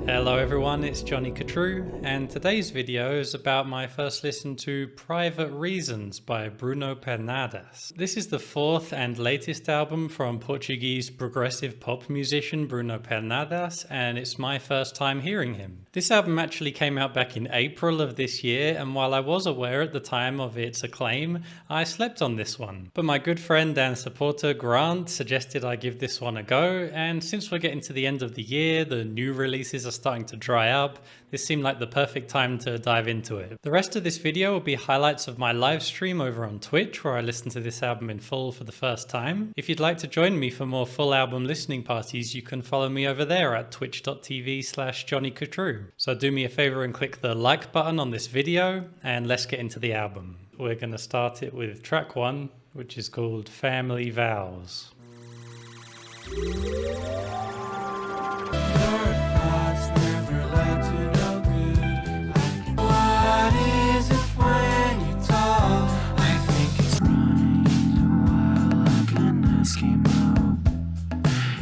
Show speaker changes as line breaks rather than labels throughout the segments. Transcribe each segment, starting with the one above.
Hello everyone, it's 𝐒𝐻𝐳𝐸, and today's video is about my first listen to Private Reasons by Bruno Pernadas. This is the fourth and latest album from Portuguese progressive pop musician Bruno Pernadas, and it's my first time hearing him. This album actually came out back in April of this year, and while I was aware at the time of its acclaim, I slept on this one. But my good friend and supporter Grant suggested I give this one a go, and since we're getting to the end of the year, the new releases are starting to dry up, this seemed like the perfect time to dive into it. The rest of this video will be highlights of my live stream over on Twitch, where I listened to this album in full for the first time. If you'd like to join me for more full album listening parties, you can follow me over there at twitch.tv/𝐒𝐻𝐻𝐸. So do me a favor and click the like button on this video, and let's get into the album. We're going to start it with track 1, which is called Family Vows.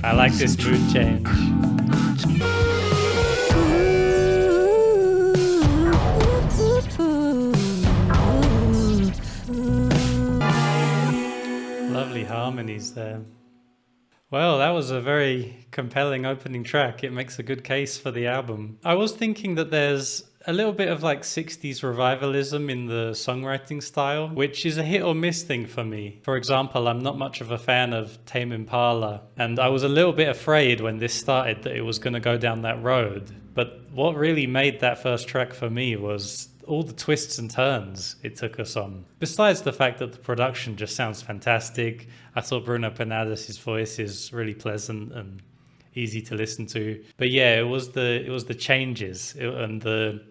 I like this mood change. Lovely harmonies there. Well, that was a very compelling opening track. It makes a good case for the album. I was thinking that there's a little bit of like 60s revivalism in the songwriting style, which is a hit or miss thing for me. For example, I'm not much of a fan of Tame Impala, and I was a little bit afraid when this started that it was going to go down that road. But what really made that first track for me was all the twists and turns it took us on. Besides the fact that the production just sounds fantastic, I thought Bruno Pernadas' voice is really pleasant and easy to listen to. But yeah, it was the changes and the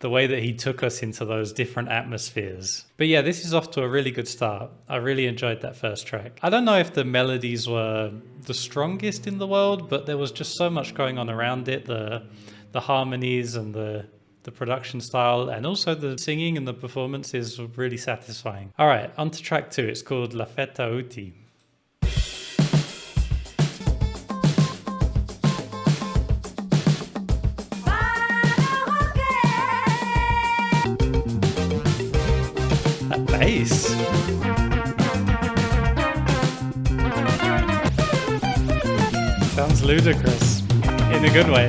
way that he took us into those different atmospheres. But yeah, this is off to a really good start. I really enjoyed that first track. I don't know if the melodies were the strongest in the world, but there was just so much going on around it. The harmonies and the production style, and also the singing and the performances were really satisfying. All right, on to track 2. It's called La Feta Uti. That bass. Sounds ludicrous in a good way.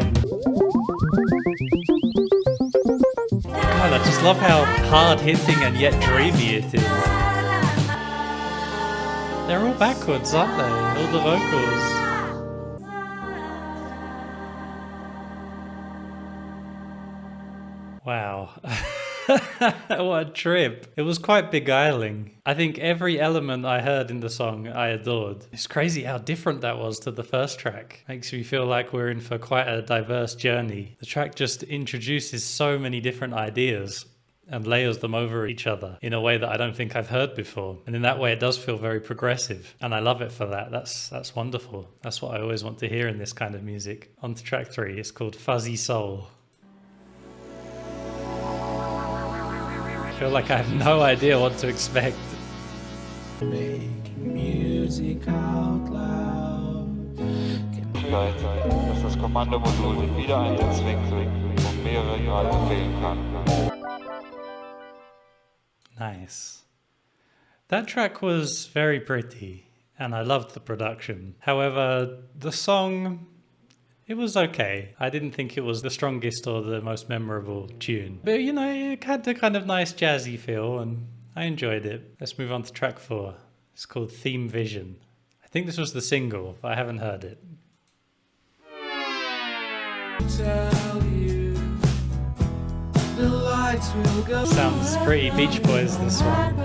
God, I just love how hard-hitting and yet dreamy it is. They're all backwards, aren't they? All the vocals. Wow. What a trip. It was quite beguiling. I think every element I heard in the song I adored. It's crazy how different that was to the first track. Makes me feel like we're in for quite a diverse journey. The track just introduces so many different ideas and layers them over each other in a way that I don't think I've heard before. And in that way it does feel very progressive, and I love it for that. That's wonderful. That's what I always want to hear in this kind of music. On to track 3. It's called Fuzzy Soul. I feel like I have no idea what to expect.
Making music out loud.
Dass das Kommandomodul den Wiedereinsatzwinkel um mehrere Grad empfehlen kann.
Nice. That track was very pretty, and I loved the production. However, the song, it was okay. I didn't think it was the strongest or the most memorable tune. But you know, it had a kind of nice jazzy feel, and I enjoyed it. Let's move on to track 4. It's called Theme Vision. I think this was the single, but I haven't heard it.
Tell you, the lights will go.
Sounds pretty Beach Boys, this one.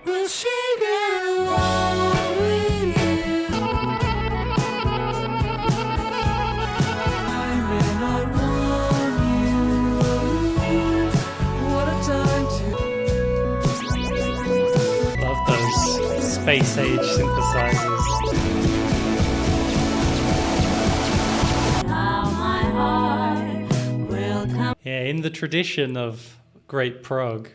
Will she get along with you? I may not want you. What a time to.
Love those space age synthesizers. Yeah, in the tradition of great prog,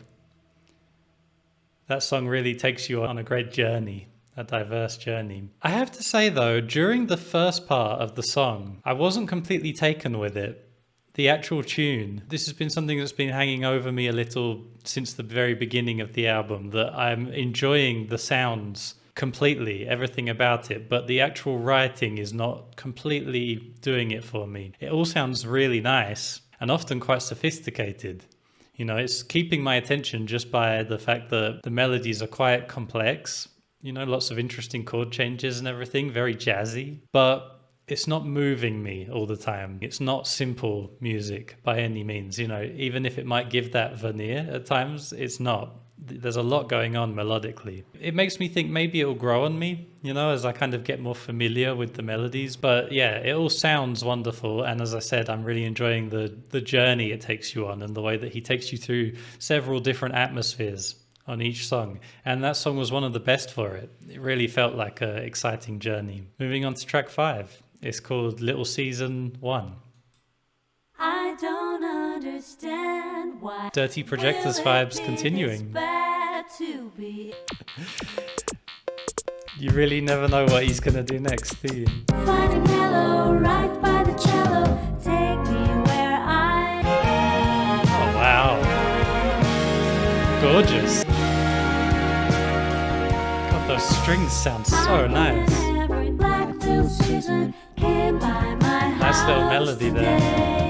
That song really takes you on a great journey, a diverse journey. I have to say though, during the first part of the song, I wasn't completely taken with it. The actual tune, this has been something that's been hanging over me a little since the very beginning of the album, that I'm enjoying the sounds completely, everything about it, but the actual writing is not completely doing it for me. It all sounds really nice and often quite sophisticated. You know, it's keeping my attention just by the fact that the melodies are quite complex, you know, lots of interesting chord changes and everything, very jazzy, but it's not moving me all the time. It's not simple music by any means, you know, even if it might give that veneer at times, it's not. There's a lot going on melodically. It makes me think maybe it'll grow on me, you know, as I kind of get more familiar with the melodies. But yeah, it all sounds wonderful. And as I said, I'm really enjoying the journey it takes you on and the way that he takes you through several different atmospheres on each song. And that song was one of the best for it. It really felt like an exciting journey. Moving on to track 5. It's called 𝐿𝐴
I don't understand why
Dirty Projectors vibes continuing.
bad to be
You really never know what he's gonna do next, do you?
finding mellow right by the cello. Take me where I
Oh wow. Gorgeous. God, those strings sound so nice.
Every black-filled season came by my
Nice little
house
melody there.
today.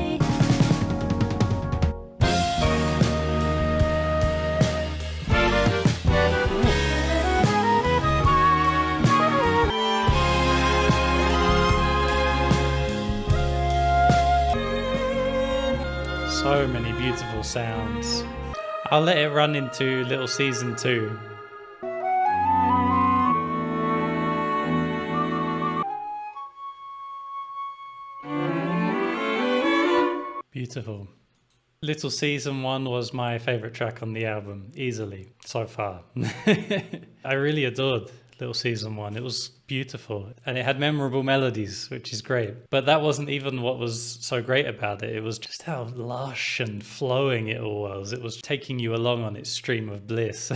So many beautiful sounds. I'll let it run into 𝐿𝐴 Beautiful. 𝐿𝐴 was my favorite track on the album, easily, so far. I really adored 𝐿𝐴. It was beautiful and it had memorable melodies, which is great. But that wasn't even what was so great about it. It was just how lush and flowing it all was. It was taking you along on its stream of bliss.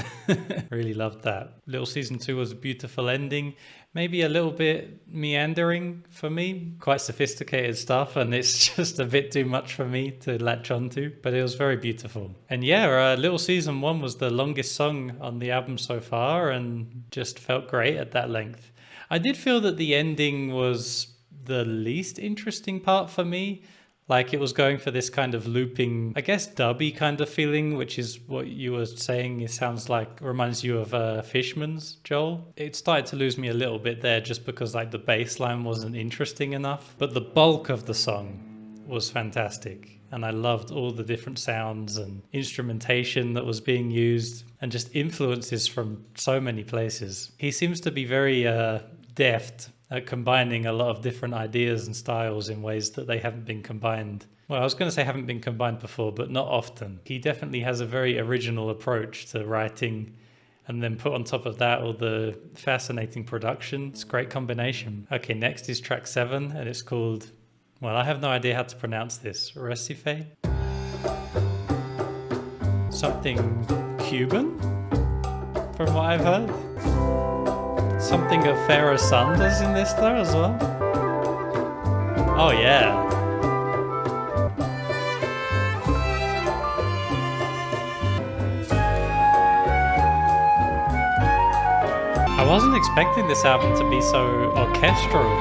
Really loved that. 𝐿𝐴 was a beautiful ending. Maybe a little bit meandering for me, quite sophisticated stuff, and it's just a bit too much for me to latch onto, but it was very beautiful. And yeah, 𝐿𝐴 was the longest song on the album so far and just felt great at that length. I did feel that the ending was the least interesting part for me. Like it was going for this kind of looping, I guess dubby kind of feeling, which is what you were saying. It sounds like, reminds you of 𝐼shman's Joel. It started to lose me a little bit there just because like the bass line wasn't interesting enough. But the bulk of the song was fantastic. And I loved all the different sounds and instrumentation that was being used and just influences from so many places. He seems to be very deft at combining a lot of different ideas and styles in ways that they haven't been combined. Well, I was going to say haven't been combined before, but not often. He definitely has a very original approach to writing, and then put on top of that all the fascinating production. It's a great combination. Okay, next is track 7, and it's called, well, I have no idea how to pronounce this. Recife? Something Cuban, from what I've heard. Something of 𝐵𝐴 Sanders in this though as well. Oh yeah. I wasn't expecting this album to be so orchestral.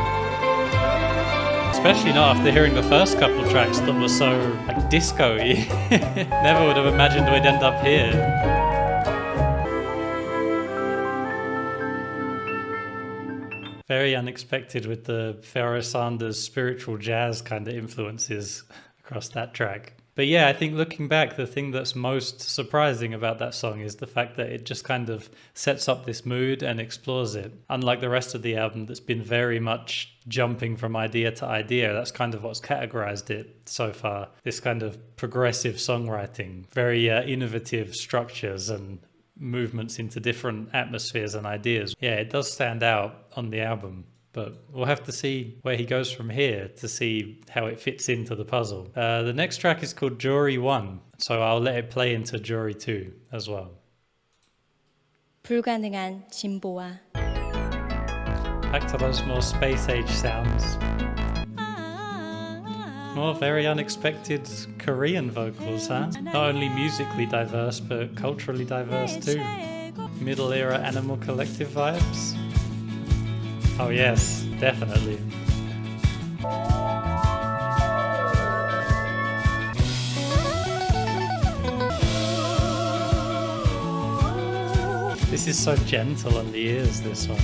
Especially not after hearing the first couple tracks that were so like disco-y. Never would have imagined we'd end up here. Very unexpected with the 𝐵𝐴 Sanders spiritual jazz kind of influences across that track. But yeah, I think looking back, the thing that's most surprising about that song is the fact that it just kind of sets up this mood and explores it. Unlike the rest of the album that's been very much jumping from idea to idea, that's kind of what's categorized it so far. This kind of progressive songwriting, very innovative structures and movements into different atmospheres and ideas. Yeah, it does stand out on the album, but we'll have to see where he goes from here to see how it fits into the puzzle. The next track is called Jury 1, so I'll let it play into Jury 2 as well.
불가능한 진보와
Back to those more space age sounds. More very unexpected Korean vocals, huh? Not only musically diverse, but culturally diverse too. Middle era Animal Collective vibes? Oh yes, definitely. This is so gentle on the ears, this one.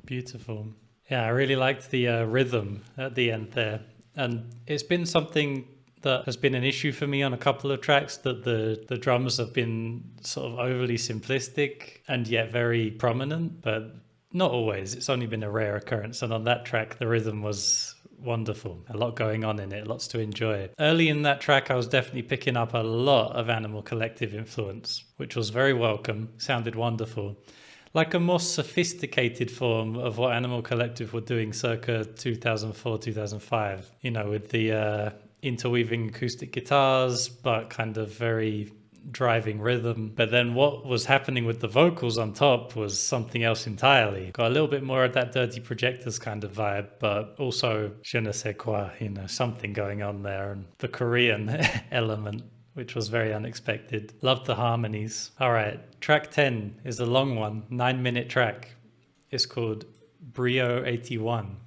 Beautiful. Yeah, I really liked the rhythm at the end there. And it's been something that has been an issue for me on a couple of tracks, that the drums have been sort of overly simplistic and yet very prominent, but not always. It's only been a rare occurrence. And on that track, the rhythm was wonderful. A lot going on in it, lots to enjoy. Early in that track, I was definitely picking up a lot of Animal Collective influence, which was very welcome, sounded wonderful. Like a more sophisticated form of what Animal Collective were doing circa 2004, 2005, you know, with the interweaving acoustic guitars, but kind of very driving rhythm. But then what was happening with the vocals on top was something else entirely. Got a little bit more of that Dirty Projectors kind of vibe, but also je ne sais quoi, you know, something going on there. And the Korean element, which was very unexpected. Loved the harmonies. All right, track 10 is a long one, 9-minute track. It's called Brio 81.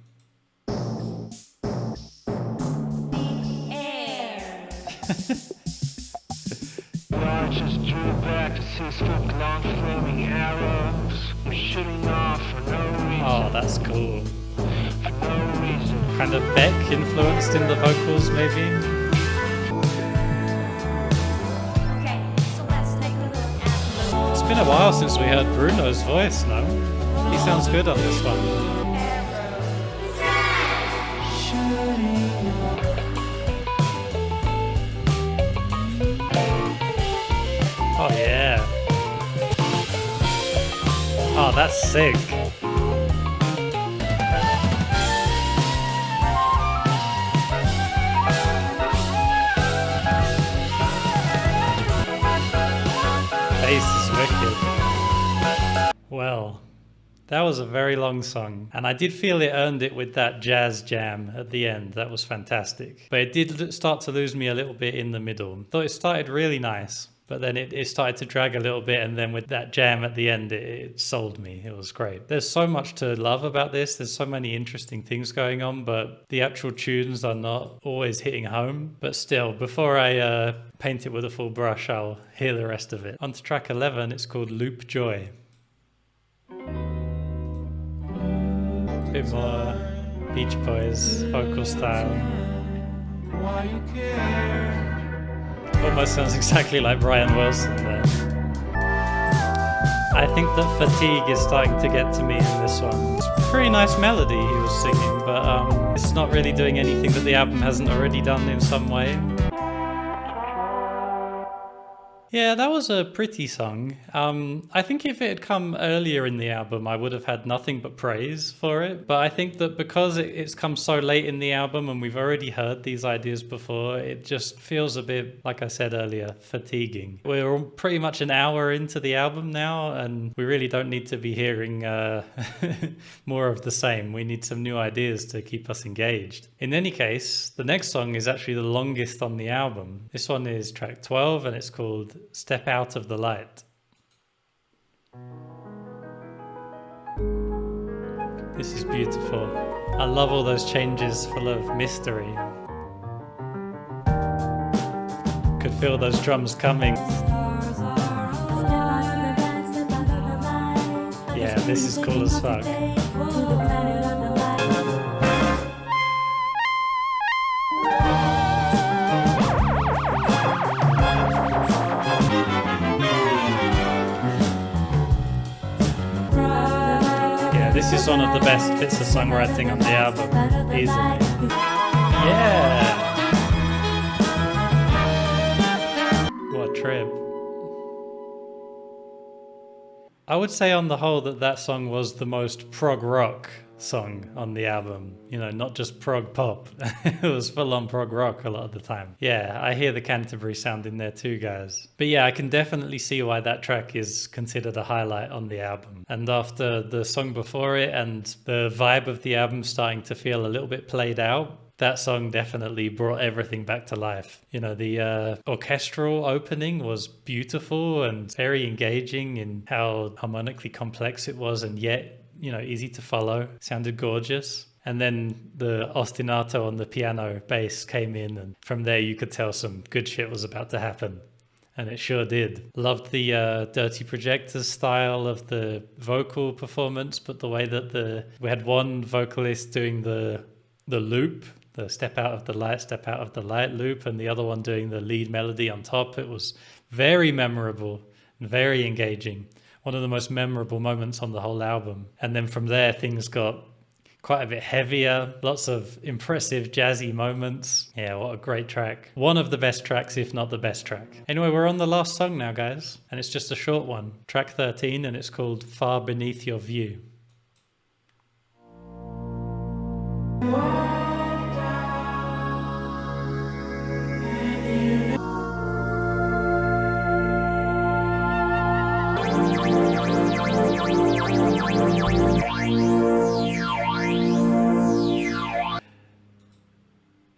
Launches drew back to 6-foot long flaming arrows. I'm shooting off for no reason.
Oh, that's cool.
For no reason.
Kind of Beck influenced in the vocals, maybe? It's been a while since we heard Bruno's voice, no? He sounds good on this one. Oh yeah. Oh, that's sick. Bass is wicked. Well, that was a very long song, and I did feel it earned it with that jazz jam at the end. That was fantastic. But it did start to lose me a little bit in the middle. Thought it started really nice, but then it started to drag a little bit, and then with that jam at the end, it sold me. It was great. There's so much to love about this. There's so many interesting things going on, but the actual tunes are not always hitting home. But still, before I paint it with a full brush, I'll hear the rest of it. On to track 11, it's called Loop Joy. Bit more Beach Boys vocal style. Almost sounds exactly like Brian Wilson there. I think that fatigue is starting to get to me in this one. It's a pretty nice melody he was singing, but it's not really doing anything that the album hasn't already done in some way. Yeah, that was a pretty song. I think if it had come earlier in the album, I would have had nothing but praise for it. But I think that because it's come so late in the album and we've already heard these ideas before, it just feels a bit, like I said earlier, fatiguing. We're pretty much an hour into the album now, and we really don't need to be hearing more of the same. We need some new ideas to keep us engaged. In any case, the next song is actually the longest on the album. This one is track 12, and it's called Step Out of the Light. This is beautiful. I love all those changes full of mystery. Could feel those drums coming. Yeah, this is cool as fuck. This is one of the best bits of songwriting on the album, easily. Yeah! I would say on the whole that song was the most prog rock song on the album, you know, not just prog pop. It was full on prog rock a lot of the time. Yeah, I hear the Canterbury sound in there too, guys. But yeah, I can definitely see why that track is considered a highlight on the album. And after the song before it and the vibe of the album starting to feel a little bit played out, that song definitely brought everything back to life. You know, the orchestral opening was beautiful and very engaging in how harmonically complex it was, and yet, you know, easy to follow. Sounded gorgeous. And then the ostinato on the piano bass came in, and from there you could tell some good shit was about to happen. And it sure did. Loved the Dirty Projectors style of the vocal performance, but the way that we had one vocalist doing the loop, the step out of the light loop, and the other one doing the lead melody on top. It was very memorable and very engaging. One of the most memorable moments on the whole album. And then from there, things got quite a bit heavier, lots of impressive jazzy moments. Yeah, what a great track. One of the best tracks, if not the best track. Anyway, we're on the last song now, guys, and it's just a short one. Track 13, and it's called Far Beneath Your View.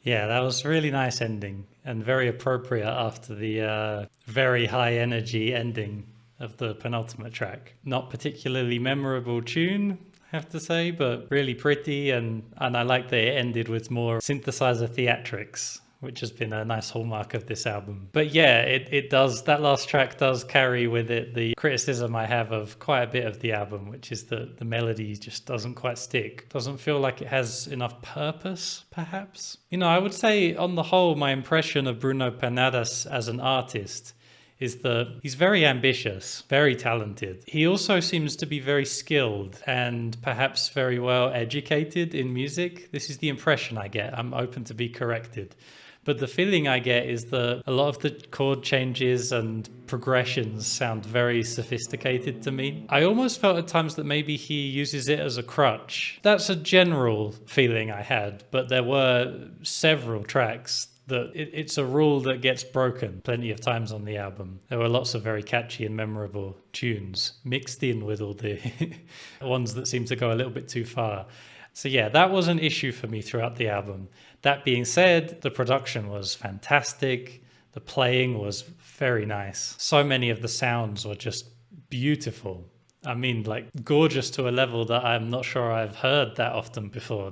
Yeah, that was really nice ending and very appropriate after the very high energy ending of the penultimate track. Not particularly memorable tune, I have to say, but really pretty, and I like that it ended with more synthesizer theatrics, which has been a nice hallmark of this album. But yeah, it does, that last track does carry with it the criticism I have of quite a bit of the album, which is that the melody just doesn't quite stick. Doesn't feel like it has enough purpose, perhaps. You know, I would say on the whole, my impression of Bruno Pernadas as an artist is that he's very ambitious, very talented. He also seems to be very skilled and perhaps very well educated in music. This is the impression I get. I'm open to be corrected. But the feeling I get is that a lot of the chord changes and progressions sound very sophisticated to me. I almost felt at times that maybe he uses it as a crutch. That's a general feeling I had, but there were several tracks that it's a rule that gets broken plenty of times on the album. There were lots of very catchy and memorable tunes mixed in with all the ones that seem to go a little bit too far. So yeah, that was an issue for me throughout the album. That being said, the production was fantastic. The playing was very nice. So many of the sounds were just beautiful. I mean, like gorgeous to a level that I'm not sure I've heard that often before.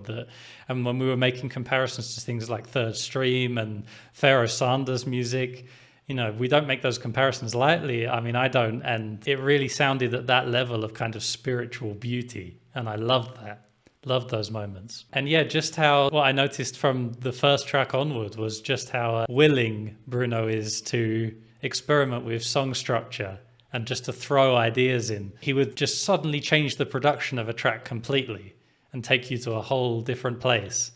And when we were making comparisons to things like Third Stream and Pharoah Sanders music, you know, we don't make those comparisons lightly. I mean, I don't. And it really sounded at that level of kind of spiritual beauty. And I loved that. Loved those moments. And yeah, just how what I noticed from the first track onward was just how willing Bruno is to experiment with song structure and just to throw ideas in. He would just suddenly change the production of a track completely and take you to a whole different place.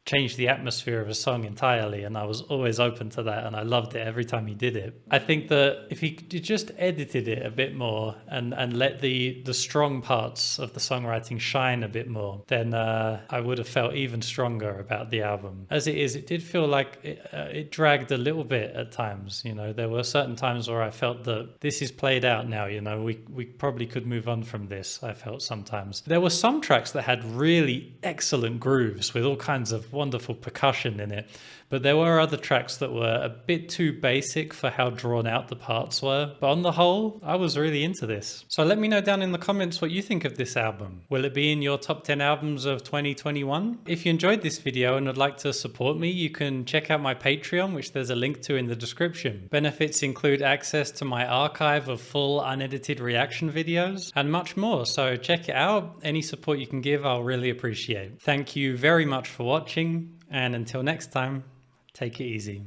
Change the atmosphere of a song entirely, and I was always open to that, and I loved it every time he did it. I think that if he just edited it a bit more and let the strong parts of the songwriting shine a bit more, then I would have felt even stronger about the album. As it is, it did feel like it dragged a little bit at times. You know, there were certain times where I felt that this is played out now, you know, we probably could move on from this, I felt sometimes. There were some tracks that had really excellent grooves with all kinds of wonderful percussion in it, but there were other tracks that were a bit too basic for how drawn out the parts were. But on the whole, I was really into this. So let me know down in the comments what you think of this album. Will it be in your top 10 albums of 2021? If you enjoyed this video and would like to support me, you can check out my Patreon, which there's a link to in the description. Benefits include access to my archive of full unedited reaction videos and much more, so check it out. Any support you can give, I'll really appreciate. Thank you very much for watching, and until next time, take it easy.